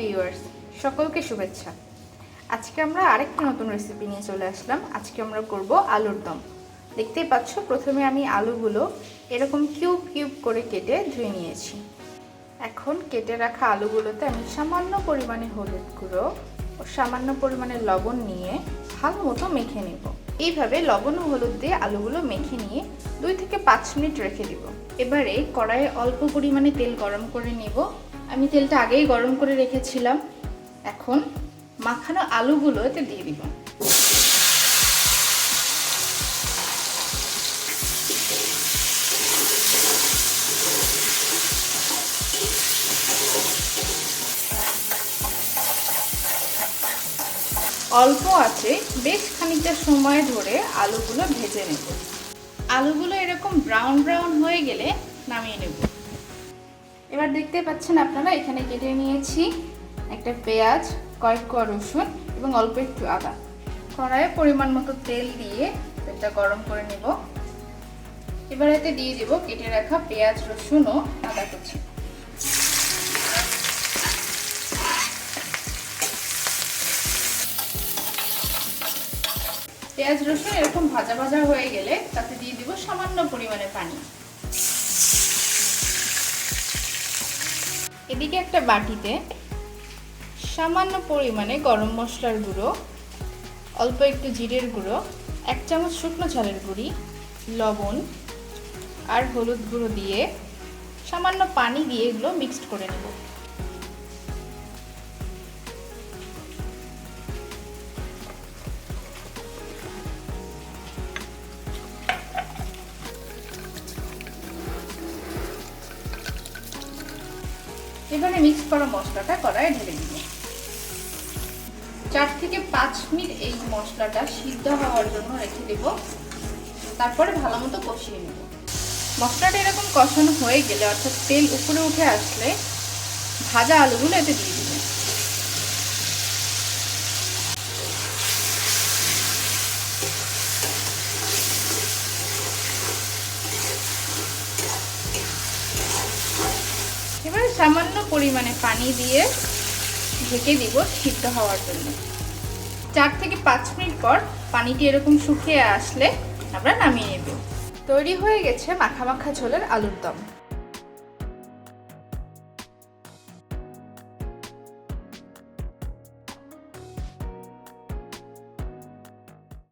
Viewers, সকলকে শুভেচ্ছা। আজকে আমরা আরেকটা নতুন রেসিপি নিয়ে চলে আসলাম। আজকে আমরা করব আলুর দম। দেখতেই পাচ্ছ, প্রথমে আমি আলুগুলো এরকম কিউব কিউব করে কেটে ধুয়ে নিয়েছি। এখন কেটে রাখা আলুগুলোতে আমি সামান্য পরিমাণে হলুদ গুঁড়ো ও সামান্য পরিমাণে লবণ নিয়ে ভালো মতো মেখে নেব। এইভাবে লবণ ও হলুদ দিয়ে আলুগুলো মেখে নিয়ে 2 থেকে 5 মিনিট রেখে দিব। এবারে কড়াইয়ে অল্প পরিমাণে তেল গরম করে নেব। আমি তেলটা আগেই গরম করে রেখেছিলাম। এখন মাখানো আলুগুলো এতে দিয়ে দিব। অল্প আছে বেশ খানিকটা সময় ধরে আলুগুলো ভেজে নেব। আলুগুলো এরকম ব্রাউন ব্রাউন হয়ে গেলে নামিয়ে নেব। এবার দেখতে পাচ্ছেন আপনারা, এখানে কেটে নিয়েছি একটা পেঁয়াজ, কয়েক কোয়া রসুন এবং অল্প একটু আদা। কড়াইয়ে পরিমাণ মতো তেল দিয়ে তেলটা গরম করে নেব। এবার এতে দিয়ে দেব কেটে রাখা পেঁয়াজ, রসুন ও আদা কুচি। পেঁয়াজ রসুন এরকম ভাজা ভাজা হয়ে গেলে তাতে দিয়ে দিব সামান্য পরিমাণে পানি। এদিকে একটা বাটিতে সামান্য পরিমাণে গরম মশলার গুঁড়ো, অল্প একটু জিরের গুঁড়ো, 1 চামচ শুকনো ঝালের গুঁড়ি, লবণ আর হলুদ গুঁড়ো দিয়ে সামান্য পানি দিয়ে এগুলো মিক্সড করে নেব। এবারে মিক্স করা মশলাটা কড়াইয়ে ঢেলে দিব। 4 থেকে 5 মিনিট এই মশলাটা সিদ্ধ হওয়ার জন্য রেখে দেব। তারপরে ভালো মতো কষিয়ে নেব। মশলাটা এরকম কষানো হয়ে গেলে, অর্থাৎ তেল উপরে উঠে আসলে ভাজা আলুগুলো এতে দিয়ে দিব। এবারে সামান্য পরিমাণে পানি দিয়ে ঢেকে দিব সিদ্ধ হওয়ার জন্য। 4 থেকে 5 মিনিট পর পানিটি এরকম শুকিয়ে আসলে আমরা নামিয়ে নেব। তৈরি হয়ে গেছে মাখা মাখা ঝোলের আলুর দম।